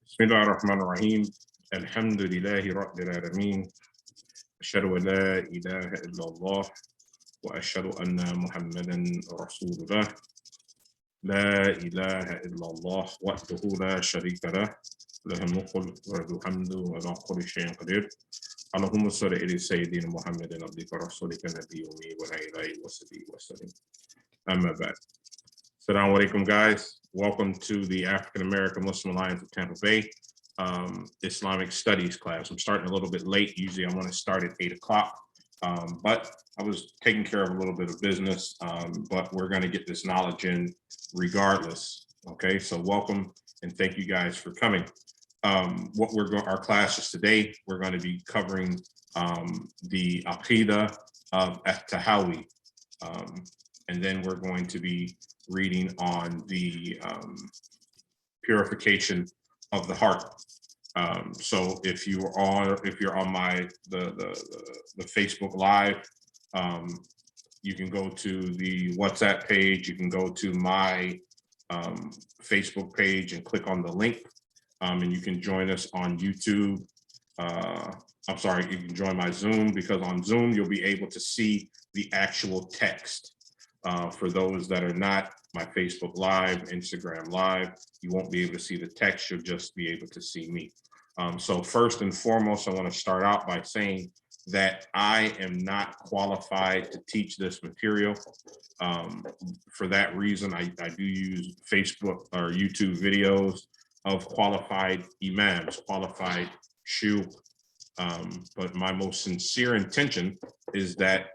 Bismillah ar-Rahman ar-Rahim. Alhamdulillahi Rabbil Alameen. Ashhadu an la ilaha illallah wa ashhadu anna Muhammadan Rasulullah. La ilaha illallah wahdahu la sharika lah. Lahul mulku wa lahul hamdu wa ala kulli shay'in qadir. Allahumma salli ala Sayyidina Muhammadin abdika rasulika nabiyyumi wa ala alihi wa sahbihi wa sallam. Amma ba'd. Assalamu alaikum, guys. Welcome to the African American Muslim Alliance of Tampa Bay Islamic Studies class. I'm starting a little bit late. Usually I want to start at 8 o'clock, but I was taking care of a little bit of business, but we're going to get this knowledge in regardless. Okay, so welcome and thank you guys for coming. Our classes today, we're going to be covering the Aqeedah of At-Tahawi, and then we're going to be reading on the purification of the heart. So if you're on my the Facebook Live, you can go to the WhatsApp page. You can go to my Facebook page and click on the link, and you can join us on YouTube. I'm sorry, you can join my Zoom, because on Zoom you'll be able to see the actual text. For those that are not my Facebook Live, Instagram Live, you won't be able to see the text, you'll just be able to see me. So first and foremost, I want to start out by saying that I am not qualified to teach this material. For that reason, I do use Facebook or YouTube videos of qualified imams, qualified shaykh, but my most sincere intention is that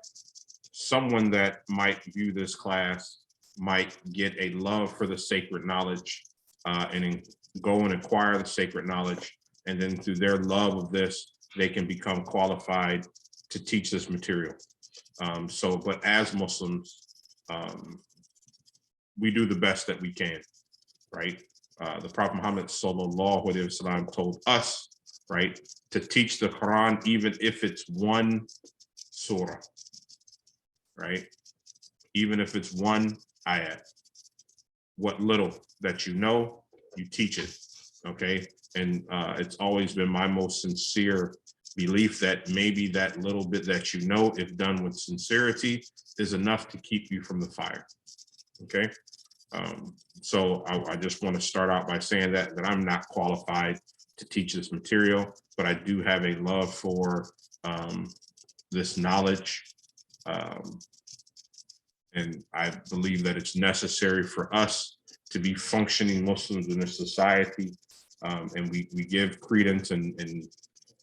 someone that might view this class might get a love for the sacred knowledge, and go and acquire the sacred knowledge. And then through their love of this, they can become qualified to teach this material. But as Muslims, we do the best that we can, right? The Prophet Muhammad sallallahu alaihi wasallam told us, right, to teach the Quran, even if it's one surah, right? Even if it's one ayat, what little that you know, you teach it, okay? And it's always been my most sincere belief that maybe that little bit that you know, if done with sincerity, is enough to keep you from the fire, okay? So I just want to start out by saying that I'm not qualified to teach this material, but I do have a love for this knowledge. And I believe that it's necessary for us to be functioning Muslims in this society. And we give credence and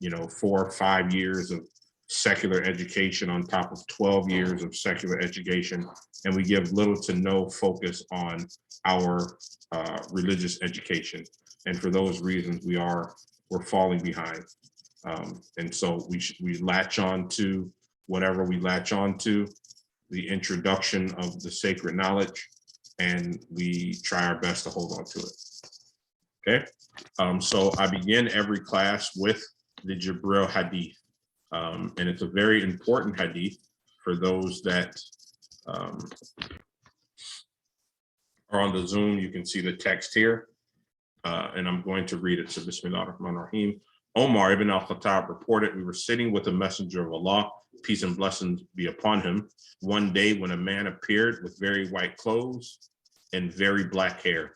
4 or 5 years of secular education on top of 12 years of secular education. And we give little to no focus on our religious education. And for those reasons, we're falling behind. And so we latch on to whatever we latch on to, the introduction of the sacred knowledge, and we try our best to hold on to it. Okay, so I begin every class with the Gibral Hadith, and it's a very important hadith for those that are on the Zoom. You can see the text here, and I'm going to read it. So Bismillah ar-Rahman ar-Rahim. Omar ibn al-Khattab reported, we were sitting with the messenger of Allah, peace and blessings be upon him, one day when a man appeared with very white clothes and very black hair.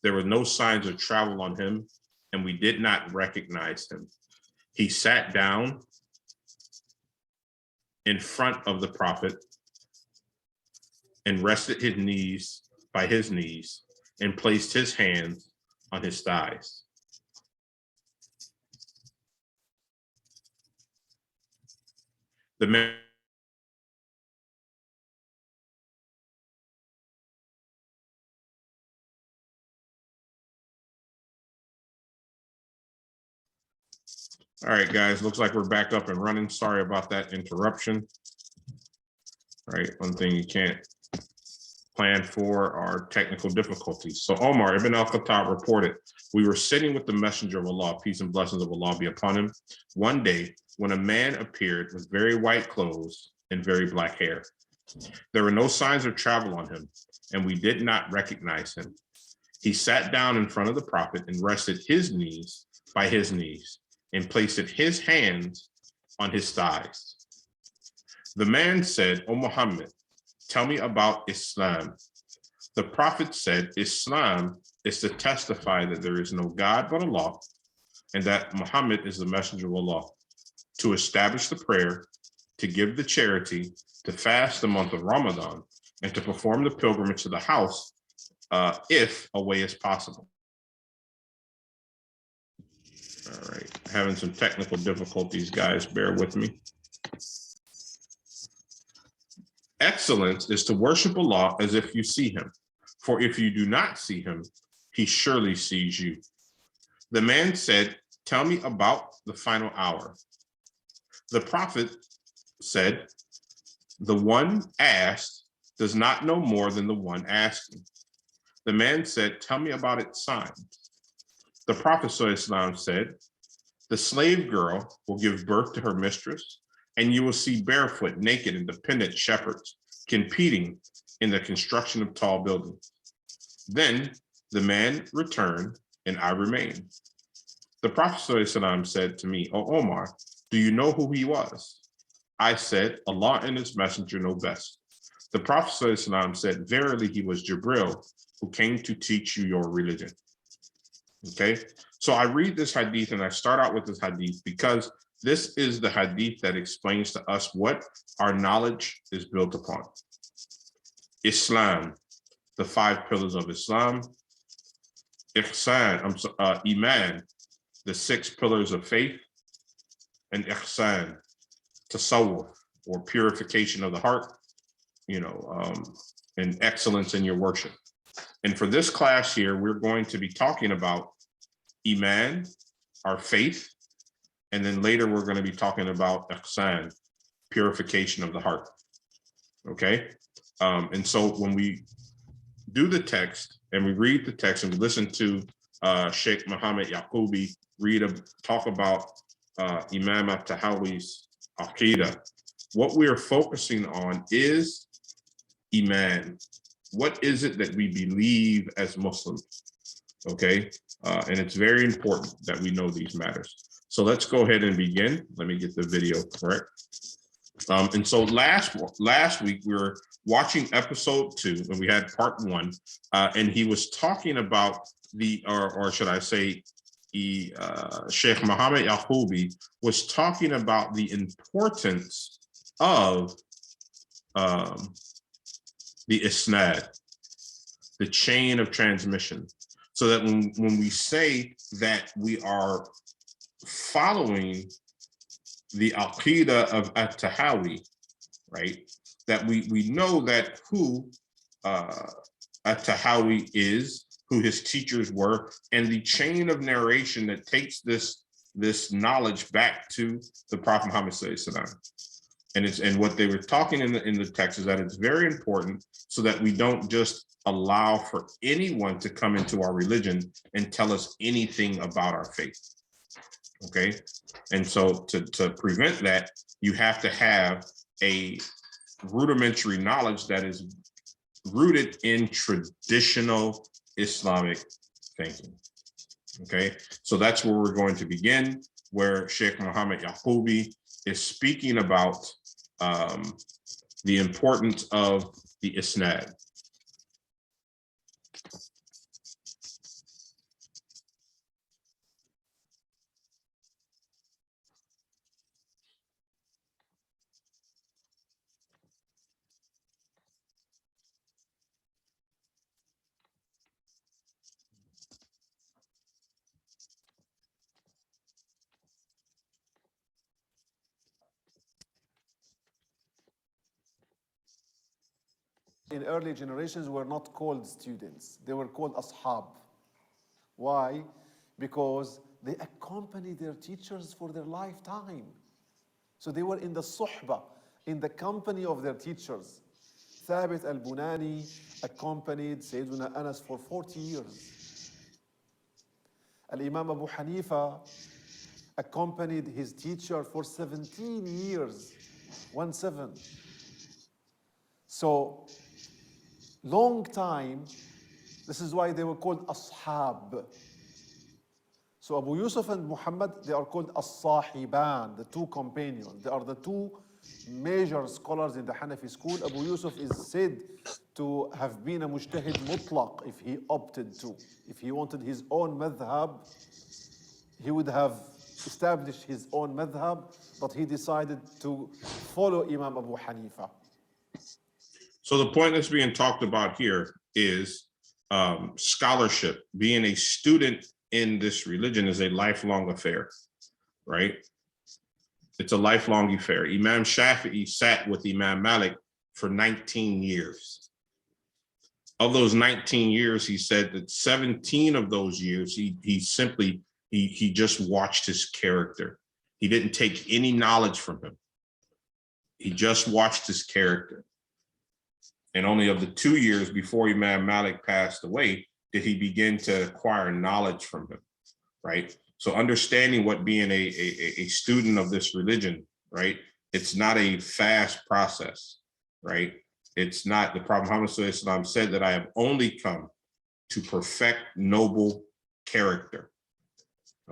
There were no signs of travel on him, and we did not recognize him. He sat down in front of the Prophet and rested his knees by his knees and placed his hands on his thighs. The man All right, guys, looks like we're back up and running. Sorry about that interruption. All right, one thing you can't plan for are technical difficulties. So Omar ibn al-Khattab reported, we were sitting with the messenger of Allah, peace and blessings of Allah be upon him, one day when a man appeared with very white clothes and very black hair. There were no signs of travel on him, and we did not recognize him. He sat down in front of the Prophet and rested his knees by his knees and placed his hands on his thighs. The man said, "O Muhammad, tell me about Islam." The Prophet said, "Islam is to testify that there is no God but Allah and that Muhammad is the messenger of Allah, to establish the prayer, to give the charity, to fast the month of Ramadan, and to perform the pilgrimage to the house if a way is possible." All right, having some technical difficulties, guys, bear with me. Excellence is to worship Allah as if you see him, for if you do not see him, he surely sees you. The man said, "Tell me about the final hour." The Prophet said, "The one asked does not know more than the one asking." The man said, "Tell me about its signs." The Prophet ﷺ said, "The slave girl will give birth to her mistress, and you will see barefoot, naked, and dependent shepherds competing in the construction of tall buildings." Then the man returned, and I remained. The Prophet ﷺ said to me, "O Omar, do you know who he was?" I said, "Allah and his messenger know best." The Prophet ﷺ said, "Verily, he was Gibral, who came to teach you your religion." Okay, so I read this hadith and I start out with this hadith because this is the hadith that explains to us what our knowledge is built upon. Islam, the 5 pillars of Islam. Iman, the 6 pillars of faith. And ihsan, tasawwuf, or purification of the heart, and excellence in your worship. And for this class here, we're going to be talking about Iman, our faith, and then later we're going to be talking about ihsan, purification of the heart. Okay, and so when we do the text and we read the text and we listen to Shaykh Muhammad Yaqoubi talk about Imam At-Tahawi's Aqeedah, what we are focusing on is Iman. What is it that we believe as Muslims? Okay, and it's very important that we know these matters. So let's go ahead and begin. Let me get the video correct. And so last week we were watching episode 2, and we had part 1, and he was talking about or should I say, Shaykh Muhammad Yaqoubi was talking about the importance of the isnad, the chain of transmission, so that when we say that we are following the Aqeedah of At-Tahawi, right, that we know that who At-Tahawi is, who his teachers were, and the chain of narration that takes this knowledge back to the Prophet Muhammad ﷺ. And what they were talking in the text is that it's very important so that we don't just allow for anyone to come into our religion and tell us anything about our faith. Okay, and so to prevent that, you have to have a rudimentary knowledge that is rooted in traditional Islamic thinking. Okay, so that's where we're going to begin, where Shaykh Muhammad Yaqoubi is speaking about the importance of the isnad. In early generations were not called students, they were called ashab. Why? Because they accompanied their teachers for their lifetime. So they were in the suhbah, in the company of their teachers. Thabit al-Bunani accompanied Sayyiduna Anas for 40 years. Al-Imam Abu Hanifa accompanied his teacher for 17 years, 17. So long time This is why they were called ashab. So Abu Yusuf and Muhammad, they are called as-sahiban, the two companions. They are the two major scholars in the Hanafi school. Abu Yusuf is said to have been a mujtahid mutlaq if he opted to. If he wanted his own madhab, he would have established his own madhab, but he decided to follow Imam Abu Hanifa. So the point that's being talked about here is scholarship. Being a student in this religion is a lifelong affair, right? It's a lifelong affair. Imam Shafi'i sat with Imam Malik for 19 years. Of those 19 years, he said that 17 of those years, he simply just watched his character. He didn't take any knowledge from him. He just watched his character. And only of the 2 years before Imam Malik passed away did he begin to acquire knowledge from him, right? So understanding what being a student of this religion, right? It's not a fast process, right? It's not. The Prophet Muhammad said that I have only come to perfect noble character,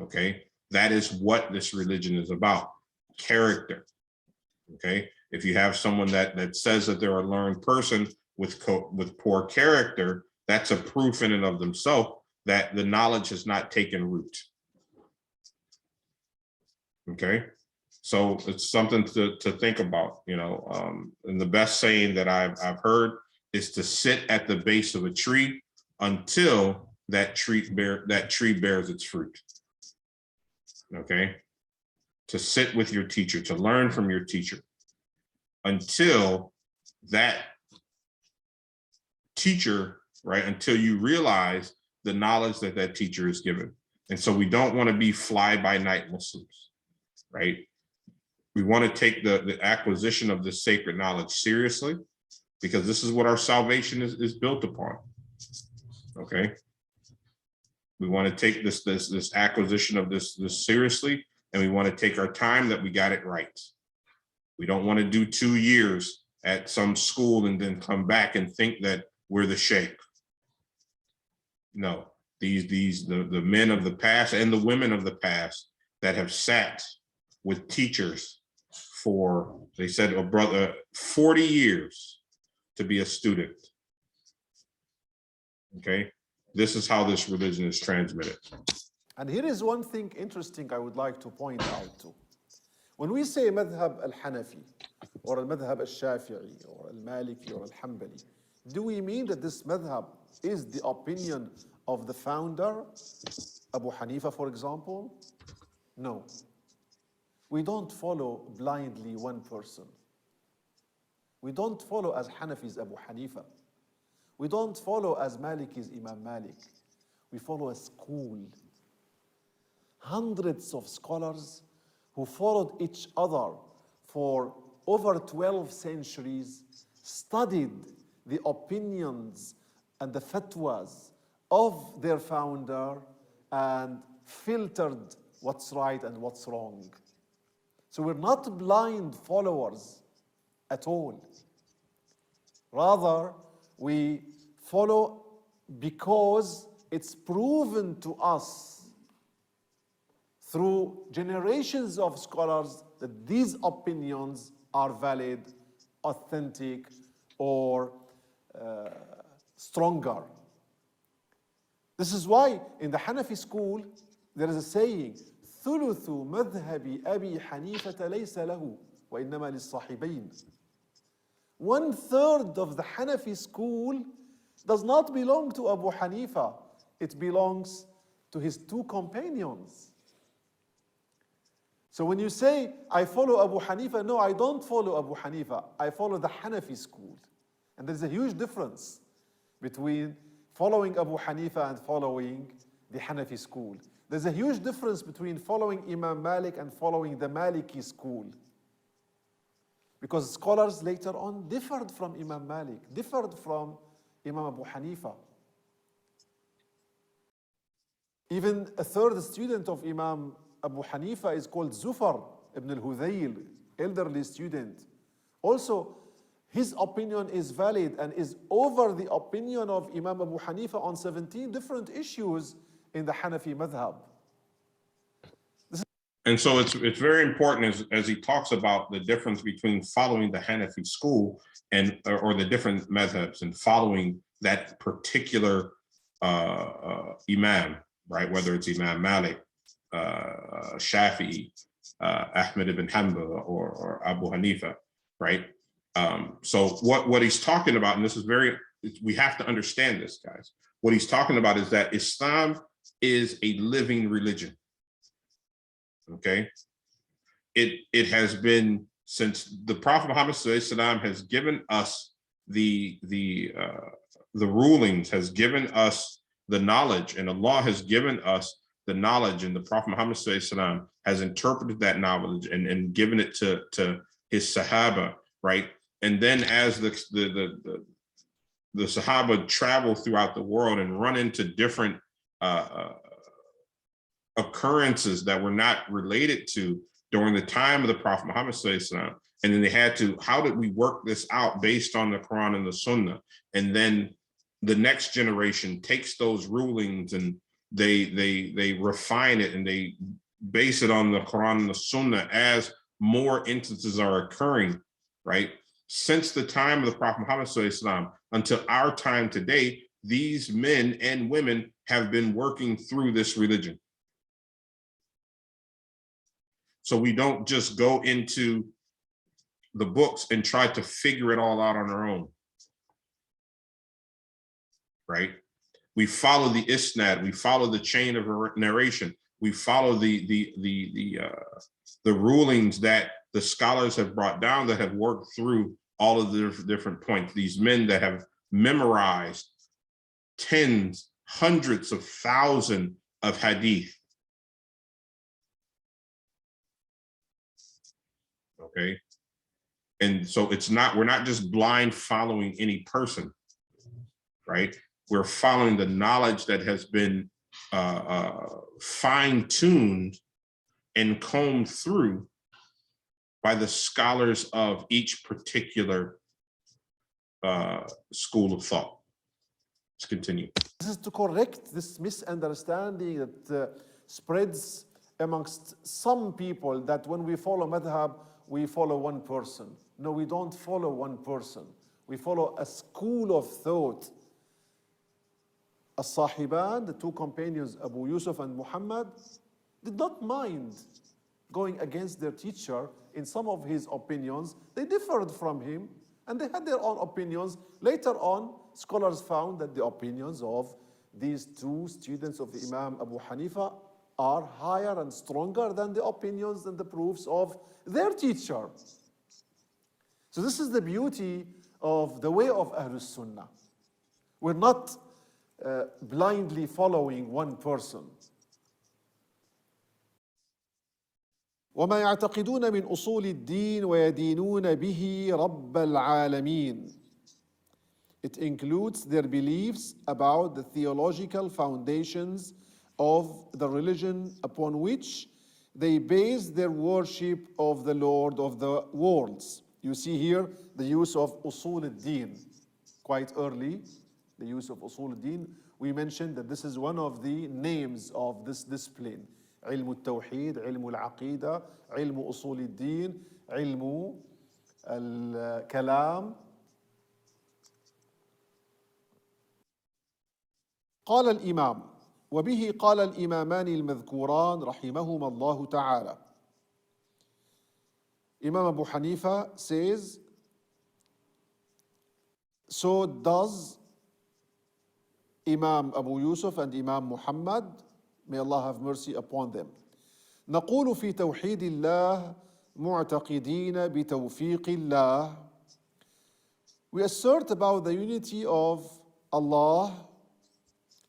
okay? That is what this religion is about, character, okay? If you have someone that says that they're a learned person with poor character, that's a proof in and of themselves that the knowledge has not taken root. Okay, so it's something to think about, you know. And the best saying that I've heard is to sit at the base of a tree until that tree bears its fruit. Okay, to sit with your teacher, to learn from your teacher until that teacher, right, until you realize the knowledge that that teacher is given. And so we don't want to be fly-by-night Muslims, right? We want to take the acquisition of this sacred knowledge seriously, because this is what our salvation is built upon, okay? We want to take this acquisition of this seriously, and we want to take our time that we got it right. We don't want to do 2 years at some school and then come back and think that we're the Shaykh. No, the men of the past and the women of the past that have sat with teachers for, they said, 40 years to be a student. Okay, this is how this religion is transmitted. And here is one thing interesting I would like to point out too. When we say madhab al-Hanafi, or al-madhab al-Shafi'i, or al-Maliki, or al-Hanbali, do we mean that this madhab is the opinion of the founder, Abu Hanifa, for example? No. We don't follow blindly one person. We don't follow as Hanafis Abu Hanifa. We don't follow as Malikis Imam Malik. We follow a school. Hundreds of scholars who followed each other for over 12 centuries, studied the opinions and the fatwas of their founder and filtered what's right and what's wrong. So we're not blind followers at all. Rather, we follow because it's proven to us through generations of scholars that these opinions are valid, authentic, or stronger. This is why in the Hanafi school there is a saying, ثلث مذهب أبي حنيفة ليس له وإنما للصاحبين. 1/3 of the Hanafi school does not belong to Abu Hanifa. It belongs to his two companions. So when you say, I follow Abu Hanifa, no, I don't follow Abu Hanifa. I follow the Hanafi school. And there's a huge difference between following Abu Hanifa and following the Hanafi school. There's a huge difference between following Imam Malik and following the Maliki school. Because scholars later on differed from Imam Malik, differed from Imam Abu Hanifa. Even a third student of Imam Abu Hanifa is called Zufar ibn al-Hudayl, elderly student. Also, his opinion is valid and is over the opinion of Imam Abu Hanifa on 17 different issues in the Hanafi madhab. And so it's very important as he talks about the difference between following the Hanafi school and or the different madhabs and following that particular imam, right? Whether it's Imam Malik, Shafi'i, Ahmed ibn Hanbal, or Abu Hanifa, right? So what he's talking about, and this is we have to understand this, guys. What he's talking about is that Islam is a living religion. Okay, it has been since the Prophet Muhammad SAW has given us the rulings, has given us the knowledge, and Allah has given us the knowledge, and the Prophet Muhammad SAW has interpreted that knowledge and given it to his Sahaba, right? And then as the Sahaba travel throughout the world and run into different occurrences that were not related to during the time of the Prophet Muhammad SAW, and then they had to, how did we work this out based on the Quran and the Sunnah? And then the next generation takes those rulings and they refine it and they base it on the Quran and the Sunnah as more instances are occurring, right? Since the time of the Prophet Muhammad SAW until our time today, these men and women have been working through this religion. So we don't just go into the books and try to figure it all out on our own, right? We follow the isnad, we follow the chain of narration, we follow the rulings that the scholars have brought down that have worked through all of the different points. These men that have memorized tens, hundreds of thousands of hadith. Okay, and so we're not just blind following any person, right? We're following the knowledge that has been fine-tuned and combed through by the scholars of each particular school of thought. Let's continue. This is to correct this misunderstanding that spreads amongst some people that when we follow madhab, we follow one person. No, we don't follow one person. We follow a school of thought. As-Sahiban, the two companions, Abu Yusuf and Muhammad, did not mind going against their teacher in some of his opinions. They differed from him and they had their own opinions. Later on, scholars found that the opinions of these two students of the Imam Abu Hanifa are higher and stronger than the opinions and the proofs of their teacher. So this is the beauty of the way of Ahlus Sunnah. We're not blindly following one person. وما يعتقدون من أصول الدين ويدينون به رب العالمين. It includes their beliefs about the theological foundations of the religion upon which they base their worship of the Lord of the worlds. You see here the use of usul al-din. Quite early, the use of usul al-din. We mentioned that this is one of the names of this discipline. علم التوحيد, علم العقيدة, علم أصول الدين, علم الكلام. قال الإمام وبه قال الإمامان المذكوران رحمهما الله تعالى. Imam Abu Hanifa says, so does Imam Abu Yusuf and Imam Muhammad, may Allah have mercy upon them. نقول في توحيد الله معتقدين بتوفيق الله. We assert about the unity of Allah,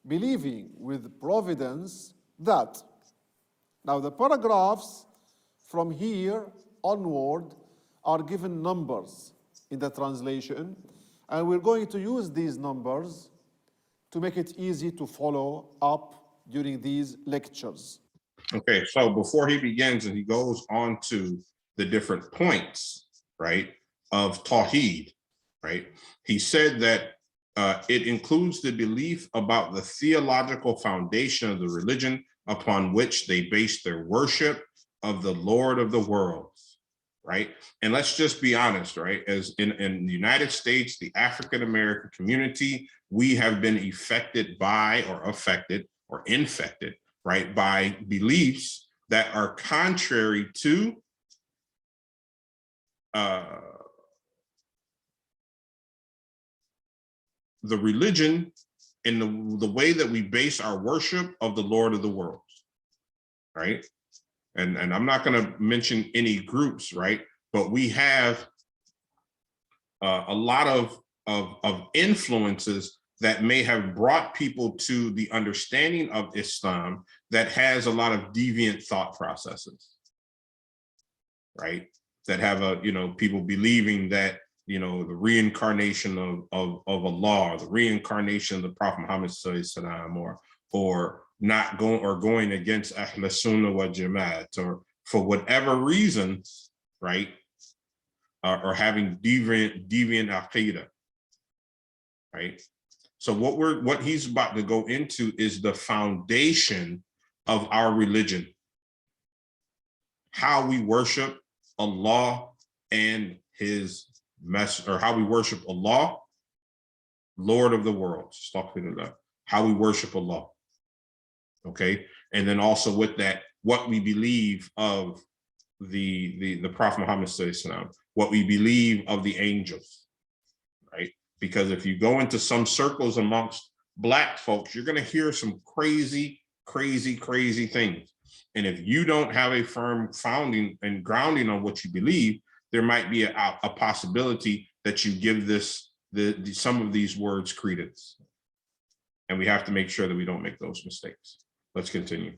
believing with providence that. Now the paragraphs from here onward are given numbers in the translation, and we're going to use these numbers to make it easy to follow up during these lectures. Okay, so before he begins and he goes on to the different points, right, of Tawheed, right? He said that it includes the belief about the theological foundation of the religion upon which they base their worship of the Lord of the worlds, right? And let's just be honest, right? As in the United States, the African-American community, we have been affected, right, by beliefs that are contrary to the religion and the way that we base our worship of the Lord of the worlds, right? And I'm not going to mention any groups, right? But we have a lot of influences that may have brought people to the understanding of Islam that has a lot of deviant thought processes, right? That have people believing that, the reincarnation of Allah, or the reincarnation of the Prophet Muhammad sallallahu or not going against Ahl Sunnah wal Jama'at, or for whatever reasons, right? Or having deviant Aqeedah, right? So what he's about to go into is the foundation of our religion, how we worship Allah and his message, or how we worship Allah, Lord of the worlds, how we worship Allah. Okay, and then also with that, what we believe of the Prophet Muhammad sallallahu, what we believe of the angels, right? Because if you go into some circles amongst Black folks, you're going to hear some crazy things. And if you don't have a firm founding and grounding on what you believe, there might be a possibility that you give some of these words credence. And we have to make sure that we don't make those mistakes. Let's continue.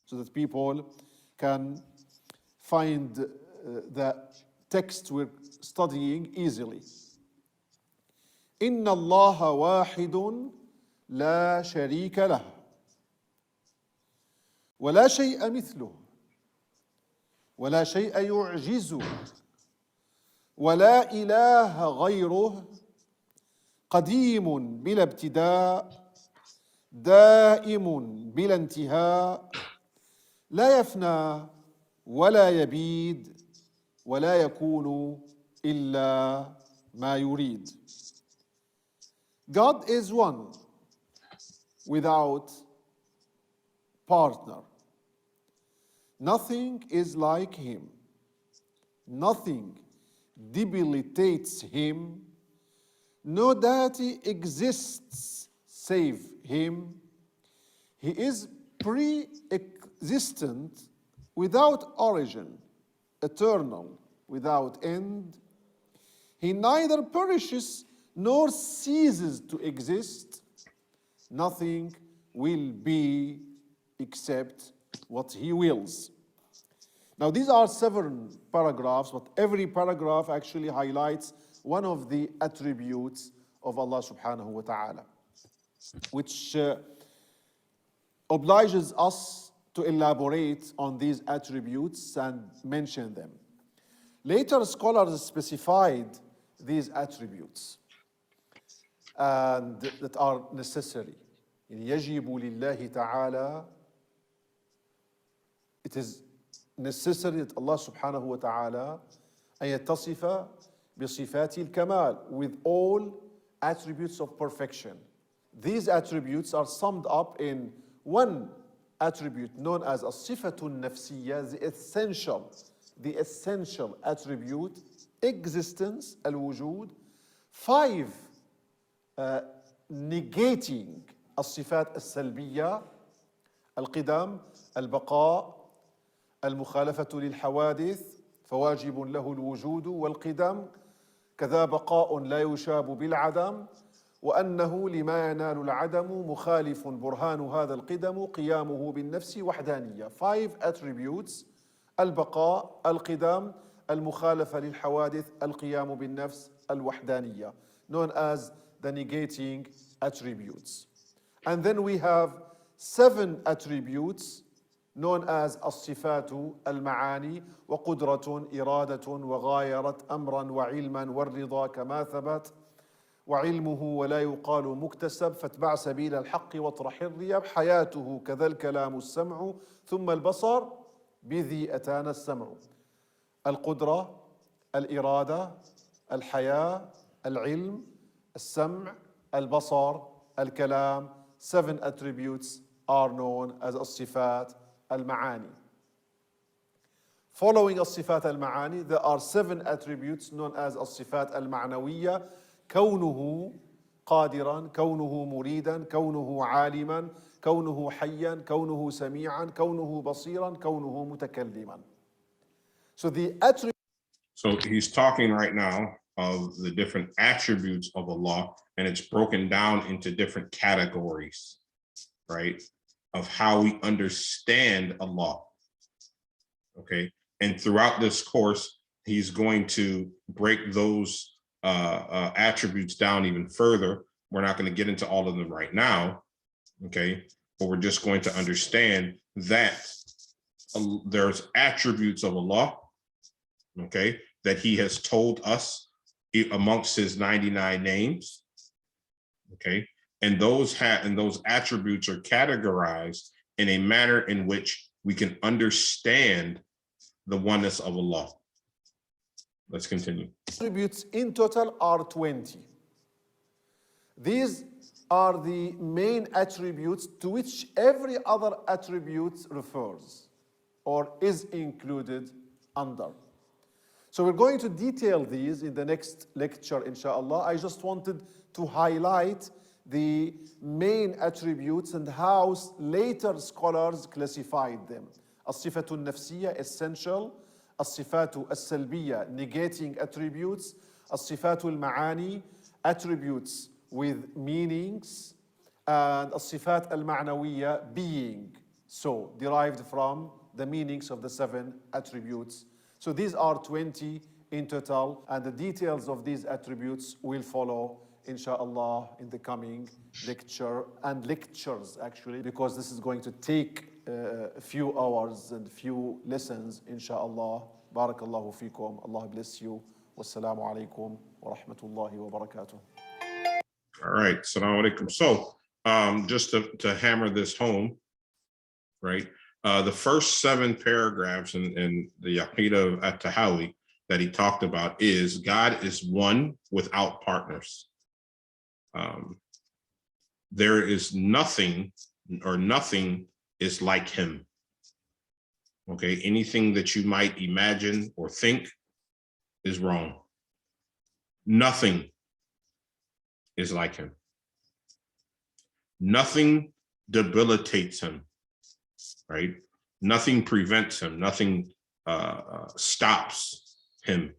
So that people can find the text we're studying easily. إن الله واحد لا شريك له ولا شيء مثله ولا شيء يعجزه ولا إله غيره قديم بلا ابتداء دائم بلا انتهاء لا يفنى ولا يبيد ولا يكون إلا ما يريد. God is one, without partner. Nothing is like him. Nothing debilitates him. No deity exists save him. He is pre-existent, without origin, eternal, without end. He neither perishes nor ceases to exist. Nothing will be except what he wills. Now, these are 7 paragraphs, but every paragraph actually highlights one of the attributes of Allah subhanahu wa ta'ala, which obliges us to elaborate on these attributes and mention them. Later, scholars specified these attributes and that are necessary. يجب لله تعالى, it is necessary that Allah subhanahu wa ta'ala أن يتصف بصفات الكمال, with all attributes of perfection. These attributes are summed up in one attribute known as الصفة النفسية, the essential attribute, existence, الوجود. 5 negating الصفات السلبية, القدم، البقاء، المخالفة للحوادث، فواجب له الوجود والقدم، كذا بقاء لا يشاب بالعدم، وأنه لما ينال العدم مخالف برهان هذا القدم قيامه بالنفس وحدانية. 5 attributes: البقاء، القدم، المخالفة للحوادث، القيام بالنفس، الوحدانية, known as the negating attributes. And then we have 7 attributes known as الصفات المعاني وقدرة إرادة وغايرة أمرا وعلما والرضا كما ثبت وعلمه ولا يقال مكتسب فاتبع سبيل الحق واطرح الريب حياته كذا الكلام السمع ثم البصر بذي أتانا السمع. القدرة، الإرادة، الحياة، العلم، السمع، البصر، الكلام. 7 attributes are known as الصفات المعاني. Following الصفات المعاني, there are 7 attributes known as الصفات المعنوية. كونه قادرا، كونه مريدا، كونه عالما، كونه حيا، كونه سميعا، كونه بصيرا، كونه متكلما. So the attributes. So he's talking right now of the different attributes of Allah, and it's broken down into different categories, right? Of how we understand Allah. Okay, and throughout this course, he's going to break those attributes down even further. We're not going to get into all of them right now, okay? But we're just going to understand that there's attributes of Allah, okay, that he has told us amongst his 99 names, okay? And those attributes are categorized in a manner in which we can understand the oneness of Allah. Let's continue. Attributes in total are 20. These are the main attributes to which every other attribute refers or is included under. So we're going to detail these in the next lecture, inshallah. I just wanted to highlight the main attributes and how later scholars classified them. الصفة النفسية, essential. الصفات السلبية, negating attributes. الصفات المعاني, attributes with meanings. And الصفات المعنوية, being, so derived from the meanings of the 7 attributes. So these are 20 in total, and the details of these attributes will follow, inshallah, in the coming lecture and lectures, actually, because this is going to take a few hours and few lessons, inshallah. Barakallahu fikum. Allah bless you. Wassalamu alaikum wa rahmatullahi wa barakatuh. All right, assalamu alaikum. So just to hammer this home, right? The first 7 paragraphs in the Aqeedah of At-Tahawi that he talked about is God is one without partners. There is nothing, or nothing is like him. Okay, anything that you might imagine or think is wrong. Nothing is like him. Nothing debilitates him, right? Nothing prevents him. Nothing stops him.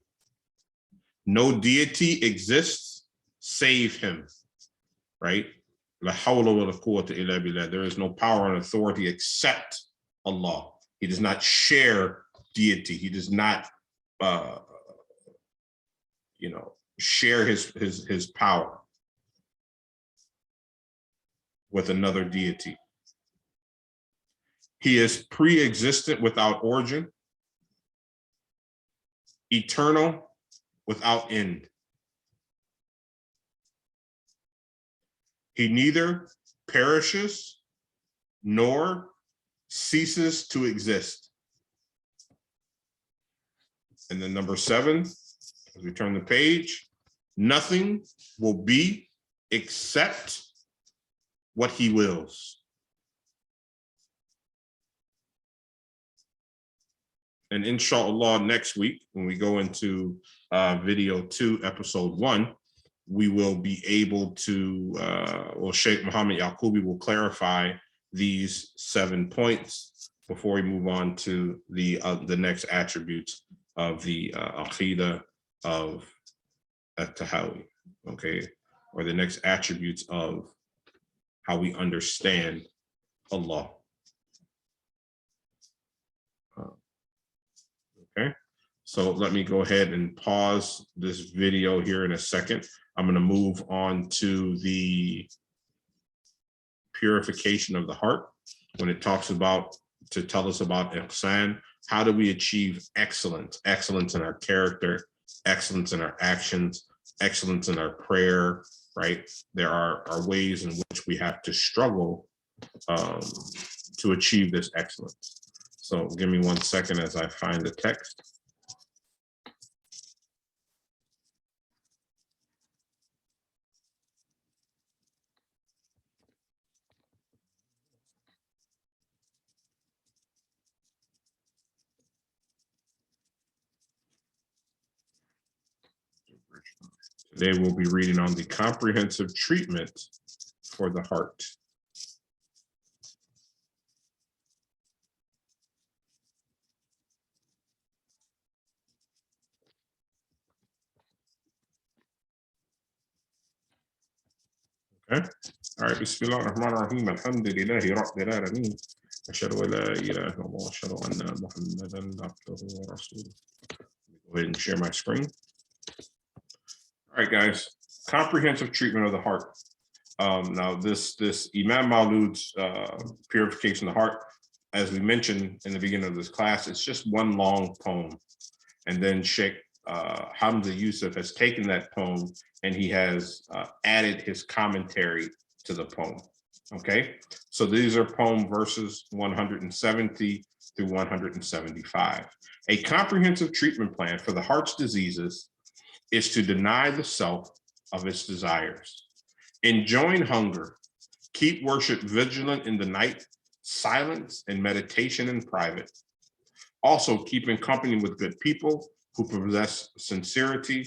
No deity exists save him, right? La hawla wa la quwwata illa billah. There is no power and authority except Allah. He does not share deity. He does not, share his power with another deity. He is pre-existent without origin, eternal without end. He neither perishes nor ceases to exist. And then number 7, as we turn the page, nothing will be except what he wills. And inshallah, next week, when we go into video 2, episode 1, we will be able to, Shaykh Al-Yaqoubi will clarify these 7 points before we move on to the next attributes of the Aqeedah of At-Tahawi, okay? Or the next attributes of how we understand Allah. Okay, so let me go ahead and pause this video here in a second. I'm going to move on to the purification of the heart when it talks about to tell us about ihsan. How do we achieve excellence? Excellence in our character, excellence in our actions, excellence in our prayer, right? There are ways in which we have to struggle to achieve this excellence. So give me 1 second as I find the text. Today we'll be reading on the comprehensive treatment for the heart. Okay. All right. Bismillah ar-Rahman ar-Rahim. Alhamdulillahi Rabbil Alameen. Ashhadu an la ilaha illallah wa ashhadu anna Muhammadan abduhu wa rasuluh. Go ahead and share my screen. All right, guys. Comprehensive treatment of the heart. Now, this Imam Mawlud's Purification of the Heart, as we mentioned in the beginning of this class, it's just one long poem. And then Shaykh Hamza Yusuf has taken that poem and he has added his commentary to the poem. Okay, so these are poem verses 170 through 175. A comprehensive treatment plan for the heart's diseases is to deny the self of its desires, enjoin hunger, keep worship vigilant in the night, silence and meditation in private. Also keep in company with good people who possess sincerity,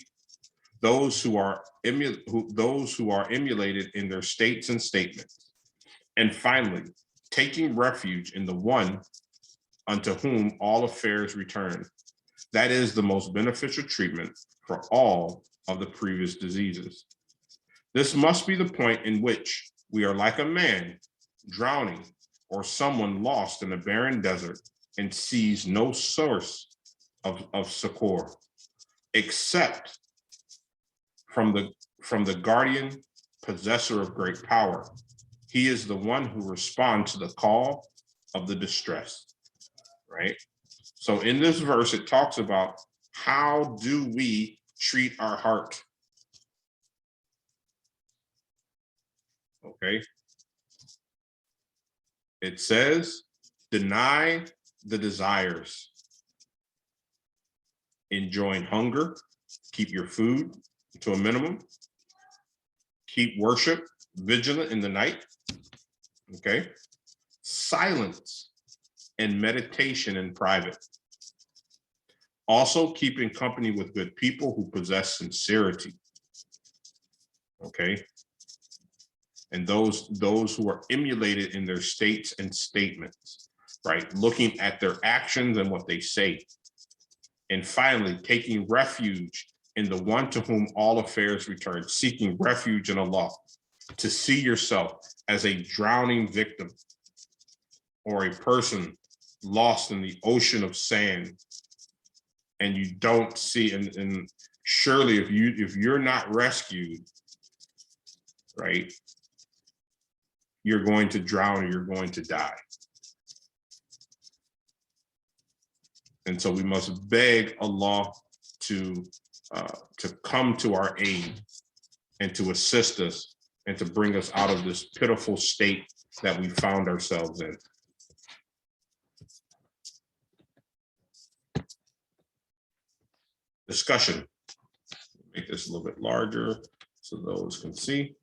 those who are emulated in their states and statements. And finally, taking refuge in the one unto whom all affairs return. That is the most beneficial treatment for all of the previous diseases. This must be the point in which we are like a man drowning or someone lost in a barren desert and sees no source of succor except from the guardian possessor of great power. He is the one who responds to the call of the distressed, right? So in this verse, it talks about how do we treat our heart? Okay. It says, deny the desires, enjoin hunger, keep your food to a minimum, keep worship vigilant in the night, okay? Silence and meditation in private. Also keep in company with good people who possess sincerity, okay? And those who are emulated in their states and statements, right? Looking at their actions and what they say. And finally, taking refuge in the one to whom all affairs return, seeking refuge in Allah, to see yourself as a drowning victim or a person lost in the ocean of sand, and you don't see, and surely if you're not rescued, right, you're going to drown or you're going to die. And so we must beg Allah to come to our aid and to assist us and to bring us out of this pitiful state that we found ourselves in. Discussion. Make this a little bit larger so those can see.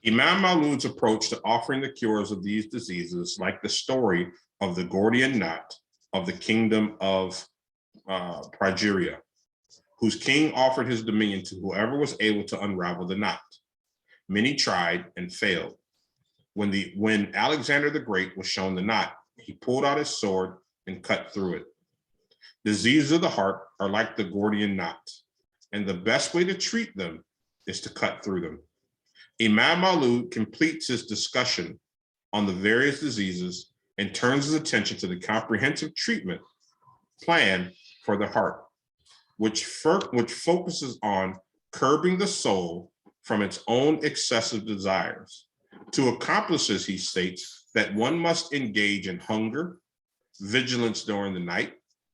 Imam Mawlud's approach to offering the cures of these diseases, like the story of the Gordian knot of the kingdom of Phrygia, whose king offered his dominion to whoever was able to unravel the knot. Many tried and failed. When Alexander the Great was shown the knot, he pulled out his sword and cut through it. Diseases of the heart are like the Gordian knot, and the best way to treat them is to cut through them. Imam Mawlud completes his discussion on the various diseases and turns his attention to the comprehensive treatment plan for the heart, which focuses on curbing the soul from its own excessive desires. To accomplish this, he states that one must engage in hunger, vigilance during the night,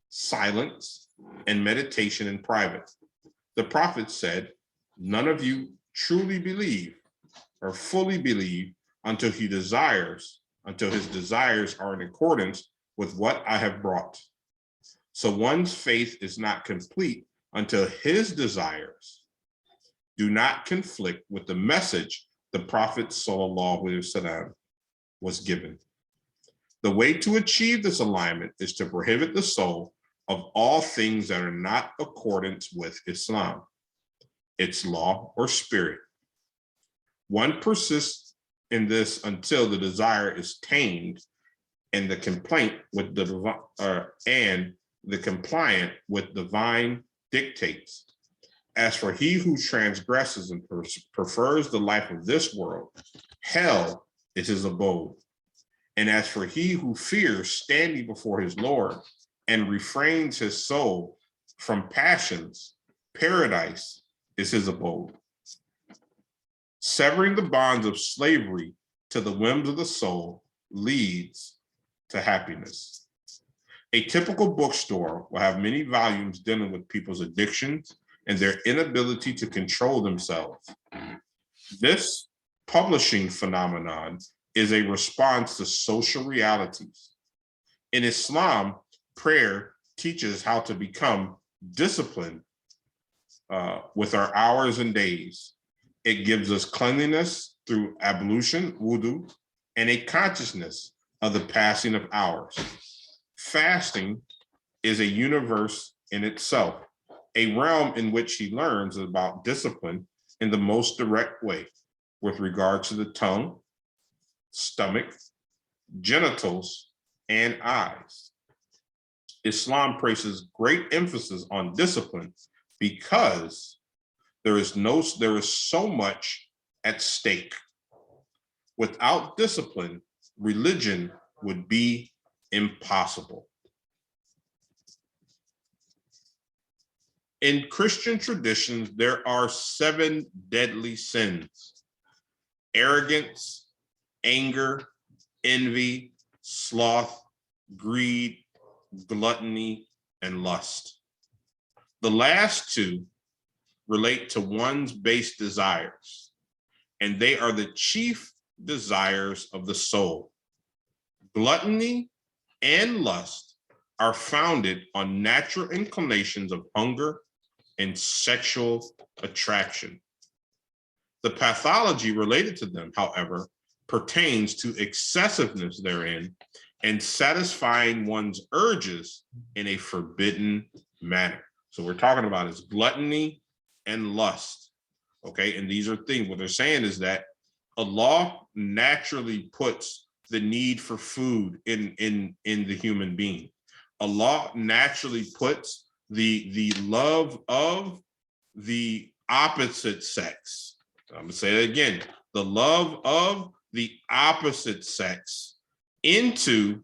silence, and meditation in private. The prophet said, none of you truly believe or fully believe until his desires are in accordance with what I have brought. So one's faith is not complete until his desires do not conflict with the message the Prophet ﷺ was given. The way to achieve this alignment is to prohibit the soul of all things that are not accordance with Islam, its law or spirit. One persists in this until the desire is tamed and the compliant with divine dictates. As for he who transgresses and prefers the life of this world, hell is his abode. And as for he who fears standing before his Lord and refrains his soul from passions, paradise is his abode. Severing the bonds of slavery to the whims of the soul leads to happiness. A typical bookstore will have many volumes dealing with people's addictions and their inability to control themselves. This publishing phenomenon is a response to social realities. In Islam, prayer teaches how to become disciplined with our hours and days. It gives us cleanliness through ablution, wudu, and a consciousness of the passing of hours. Fasting is a universe in itself, a realm in which he learns about discipline in the most direct way with regard to the tongue, stomach, genitals, and eyes. Islam places great emphasis on discipline because there is so much at stake. Without discipline, religion would be impossible. In Christian traditions, there are 7 deadly sins: arrogance, anger, envy, sloth, greed, gluttony, and lust. The last 2 relate to one's base desires, and they are the chief desires of the soul. Gluttony and lust are founded on natural inclinations of hunger and sexual attraction. The pathology related to them, however, pertains to excessiveness therein and satisfying one's urges in a forbidden manner. So we're talking about is gluttony and lust, okay? And these are things, what they're saying is that Allah naturally puts the need for food in the human being. Allah naturally puts the love of the opposite sex. I'm gonna say it again, the love of the opposite sex into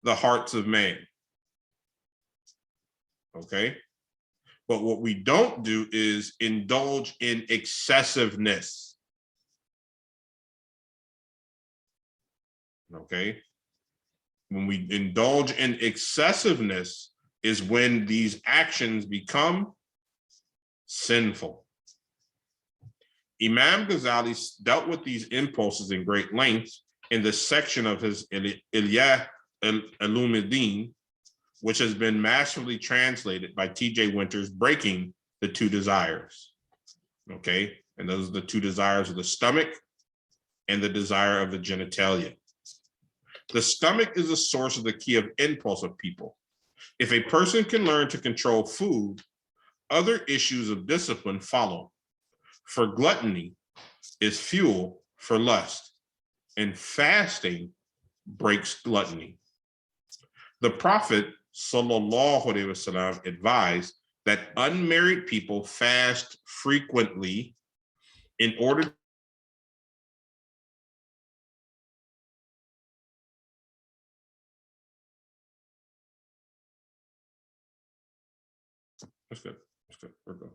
the hearts of man, okay? But what we don't do is indulge in excessiveness, okay? When we indulge in excessiveness is when these actions become sinful. Imam Ghazali dealt with these impulses in great length in the section of his Al-Yaqoubi, which has been masterfully translated by T.J. Winters, Breaking the 2 Desires. Okay, and those are the 2 desires of the stomach and the desire of the genitalia. The stomach is the source of the key of impulse of people. If a person can learn to control food, other issues of discipline follow. For gluttony is fuel for lust, and fasting breaks gluttony. The Prophet ﷺ advised that unmarried people fast frequently in order That's good. That's good. We're good.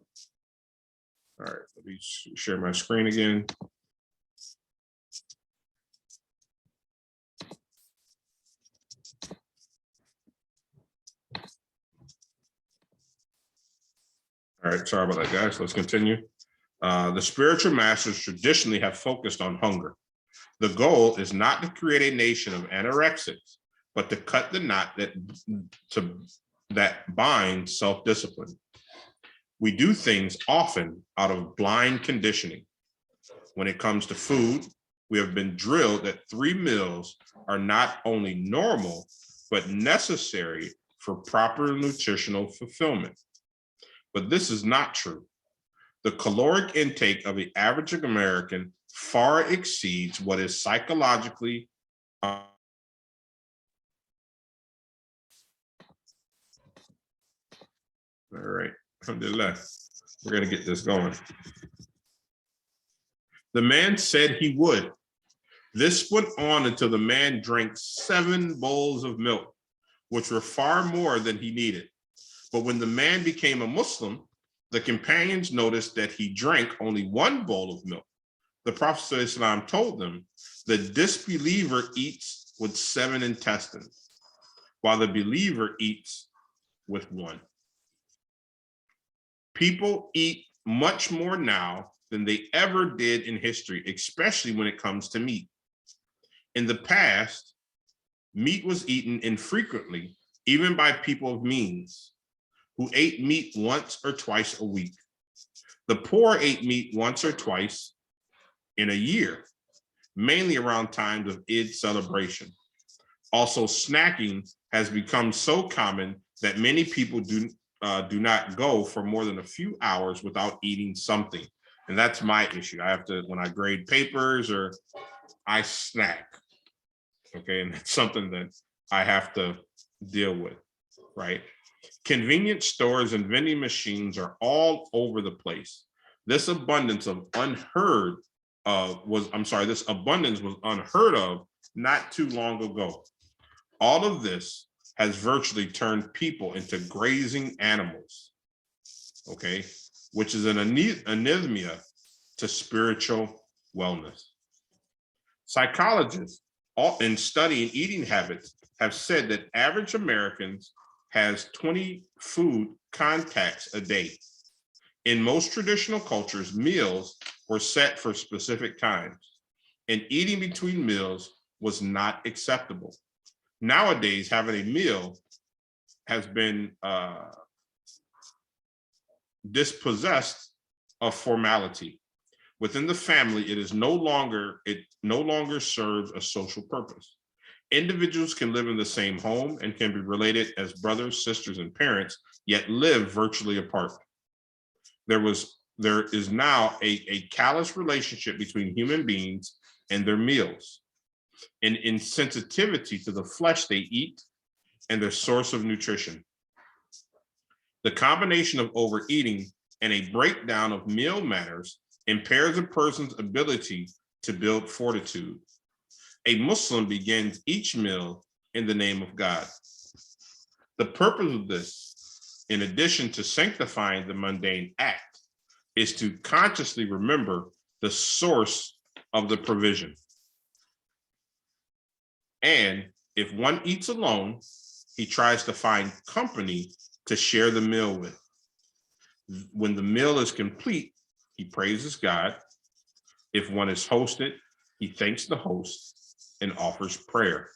All right, let me share my screen again. All right, sorry about that, guys. Let's continue. The spiritual masters traditionally have focused on hunger. The goal is not to create a nation of anorexics, but to cut the knot that binds self-discipline. We do things often out of blind conditioning. When it comes to food, we have been drilled that 3 meals are not only normal, but necessary for proper nutritional fulfillment. But this is not true. The caloric intake of the average American far exceeds what is psychologically all right, alhamdulillah. We're going to get this going. The man said he would. This went on until the man drank 7 bowls of milk, which were far more than he needed. But when the man became a Muslim, the companions noticed that he drank only 1 bowl of milk. The Prophet ﷺ told them, the disbeliever eats with 7 intestines, while the believer eats with 1. People eat much more now than they ever did in history, especially when it comes to meat. In the past, meat was eaten infrequently, even by people of means, who ate meat once or twice a week. The poor ate meat once or twice in a year, mainly around times of Eid celebration. Also, snacking has become so common that many people do not go for more than a few hours without eating something. And that's my issue. I have to, when I grade papers or I snack, okay? And that's something that I have to deal with, right? Convenience stores and vending machines are all over the place. This abundance was unheard of not too long ago. All of this has virtually turned people into grazing animals, okay, which is an anosmia to spiritual wellness. Psychologists in studying eating habits have said that average Americans has 20 food contacts a day. In most traditional cultures, meals were set for specific times, and eating between meals was not acceptable. Nowadays, having a meal has been dispossessed of formality. Within the family, it no longer serves a social purpose. Individuals can live in the same home and can be related as brothers, sisters, and parents, yet live virtually apart. There is now a callous relationship between human beings and their meals, an insensitivity to the flesh they eat and their source of nutrition. The combination of overeating and a breakdown of meal manners impairs a person's ability to build fortitude. A Muslim begins each meal in the name of God. The purpose of this, in addition to sanctifying the mundane act, is to consciously remember the source of the provision. And if one eats alone, he tries to find company to share the meal with. When the meal is complete, he praises God. If one is hosted, he thanks the host and offers prayer.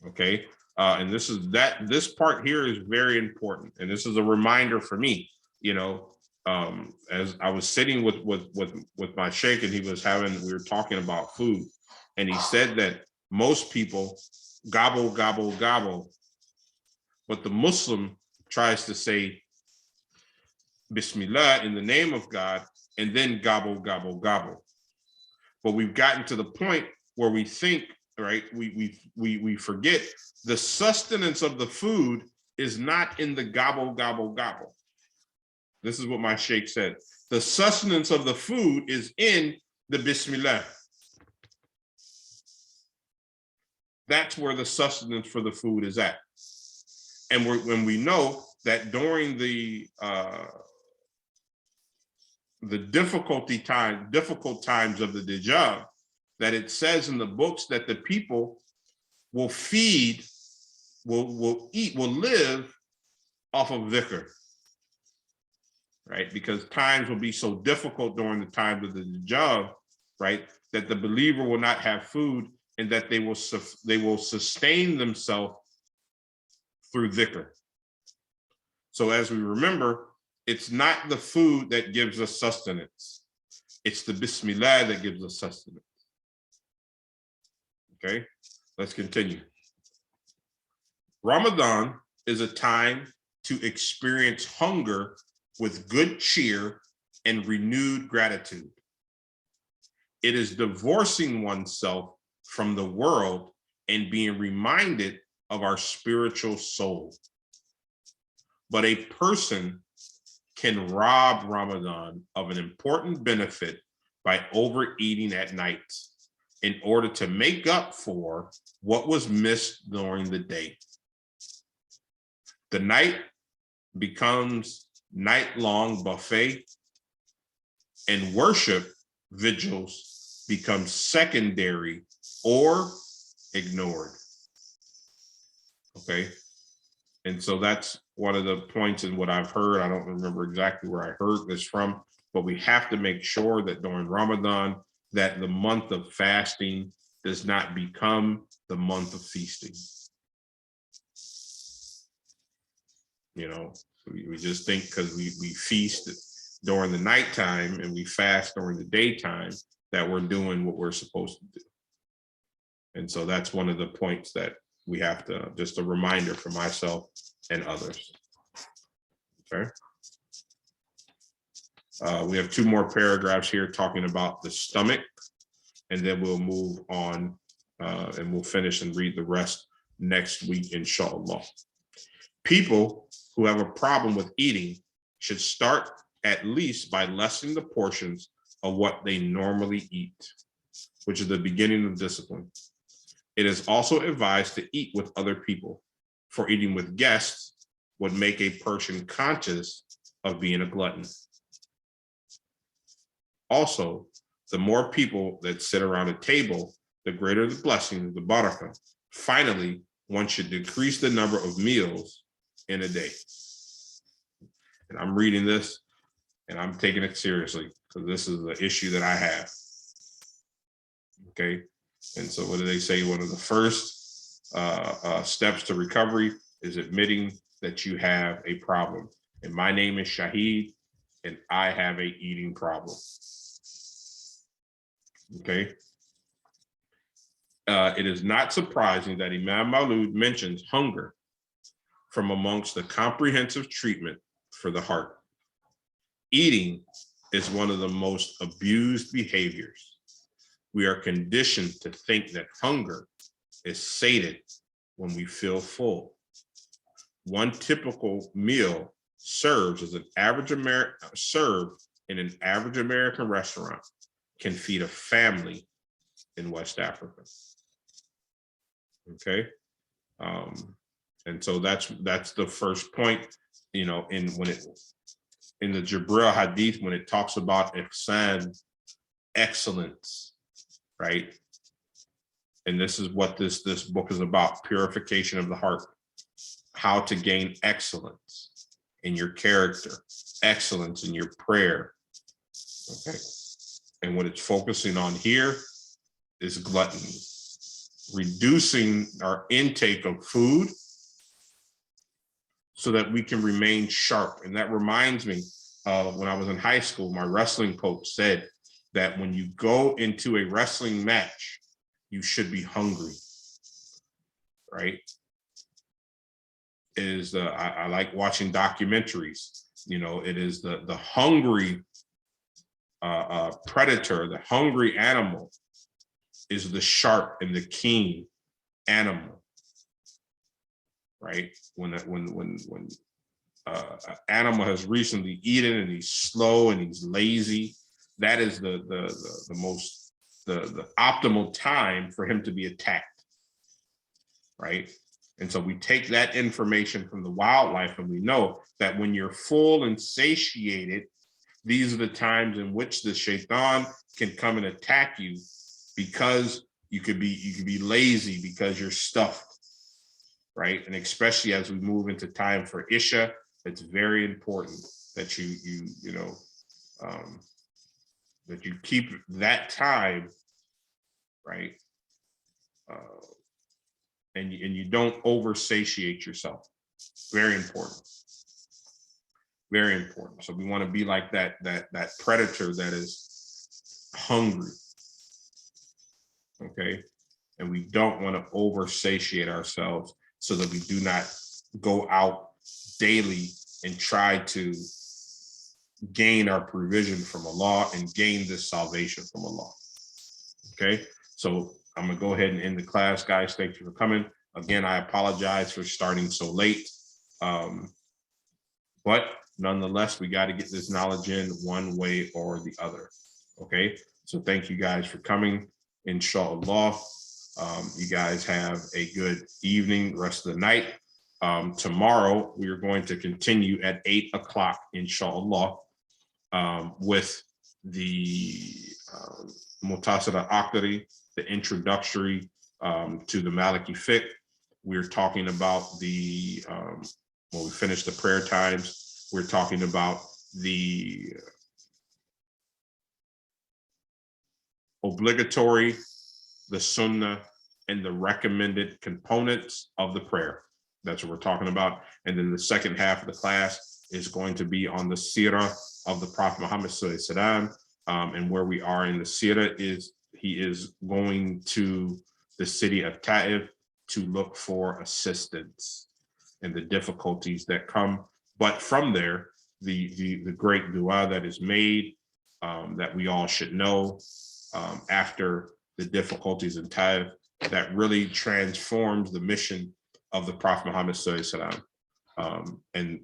Okay, and this part here is very important, and this is a reminder for me. You know, as I was sitting with my Shaykh, and we were talking about food, and he said that most people gobble, gobble, gobble, but the Muslim tries to say Bismillah in the name of God, and then gobble, gobble, gobble. But we've gotten to the point where we think, right, we forget the sustenance of the food is not in the gobble, gobble, gobble. This is what my Shaykh said. The sustenance of the food is in the Bismillah. That's where the sustenance for the food is at. And when we know that during the difficult times of the Dajjal, that it says in the books that the people will feed, will eat, will live off of dhikr. right? Because times will be so difficult during the time of the Dajjal, right? That the believer will not have food, and that they will sustain themselves through dhikr. So as we remember, it's not the food that gives us sustenance. It's the Bismillah that gives us sustenance. Okay, let's continue. Ramadan is a time to experience hunger with good cheer and renewed gratitude. It is divorcing oneself from the world and being reminded of our spiritual soul. But a person can rob Ramadan of an important benefit by overeating at night in order to make up for what was missed during the day. The night becomes night-long buffet, and worship vigils become secondary or ignored. Okay, and so that's one of the points in what I've heard. I don't remember exactly where I heard this from, but we have to make sure that during Ramadan, that the month of fasting does not become the month of feasting. You know, we just think because we feast during the nighttime and we fast during the daytime that we're doing what we're supposed to do. And so that's one of the points that we have to, just a reminder for myself and others. Okay. We have two more paragraphs here talking about the stomach, and then we'll move on and we'll finish and read the rest next week, inshallah. People who have a problem with eating should start at least by lessening the portions of what they normally eat, which is the beginning of discipline. It is also advised to eat with other people, for eating with guests would make a person conscious of being a glutton. Also, the more people that sit around a table, the greater the blessing, the barakah. Finally, one should decrease the number of meals in a day. And I'm reading this and I'm taking it seriously because this is the issue that I have. Okay. And so what do they say? One of the first steps to recovery is admitting that you have a problem. And my name is Shahid, and I have a eating problem. Okay. It is not surprising that Imam Mawlud mentions hunger from amongst the comprehensive treatment for the heart. Eating is one of the most abused behaviors. We are conditioned to think that hunger is sated when we feel full. One typical meal served in an average American restaurant can feed a family in West Africa. Okay, and so that's the first point. You know, in the Gibral Hadith, when it talks about ihsan, excellence, right? And this is what this book is about: purification of the heart, how to gain excellence in your character, excellence in your prayer. Okay, and what it's focusing on here is gluttony, reducing our intake of food so that we can remain sharp. And that reminds me of when I was in high school, my wrestling coach said that when you go into a wrestling match, you should be hungry, right? I like watching documentaries. You know, it is the hungry predator, the hungry animal is the sharp and the keen animal, right? When an animal has recently eaten and he's slow and he's lazy, that is the optimal time for him to be attacked, right? And so we take that information from the wildlife, and we know that when you're full and satiated, these are the times in which the shaitan can come and attack you, because you could be lazy because you're stuffed, right? And especially as we move into time for Isha, it's very important that that you keep that time, right? And you don't oversatiate yourself. Very important. Very important. So we want to be like that predator that is hungry. Okay. And we don't want to oversatiate ourselves so that we do not go out daily and try to gain our provision from Allah and gain this salvation from Allah. Okay. So I'm going to go ahead and end the class, guys. Thank you for coming. Again, I apologize for starting so late. But nonetheless, we got to get this knowledge in one way or the other. Okay. So thank you guys for coming. Inshallah. You guys have a good evening, rest of the night. Tomorrow, we are going to continue at 8 o'clock, inshallah, with the Mutasara Aqeedah, the introductory to the Maliki fiqh. We're talking about the, when we finish the prayer times, we're talking about the obligatory, the sunnah, and the recommended components of the prayer. That's what we're talking about. And then the second half of the class is going to be on the seerah of the Prophet Muhammad sallallahu alaihi wasallam, and where we are in the seerah is he is going to the city of Ta'if to look for assistance and the difficulties that come. But from there, the great dua that is made, that we all should know, after the difficulties in Ta'if, that really transforms the mission of the Prophet Muhammad sallallahu alaihi wasallam,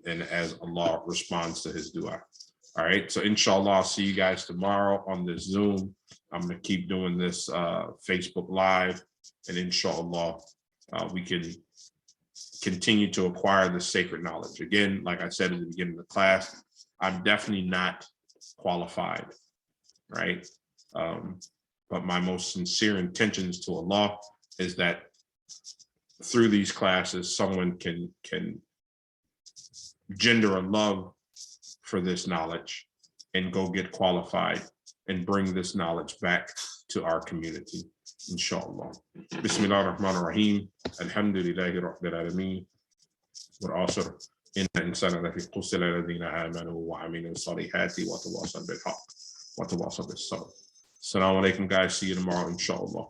and as Allah responds to his dua. All right, so inshallah, I'll see you guys tomorrow on this Zoom. I'm going to keep doing this Facebook Live, and inshallah, we can continue to acquire this sacred knowledge. Again, like I said at the beginning of the class, I'm definitely not qualified, right? But my most sincere intentions to Allah is that through these classes, someone can gender a love for this knowledge and go get qualified and bring this knowledge back to our community, inshallah. Bismillah ar-Rahman ar-Rahim. Alhamdulillahi Rabbil Alameen. والعصر إن الإنسان لفي خسر الذين آمنوا وعملوا الصالحات وتواصوا بالحق وتواصوا بالصبر. Assalamu alaikum, guys. See you tomorrow, inshallah.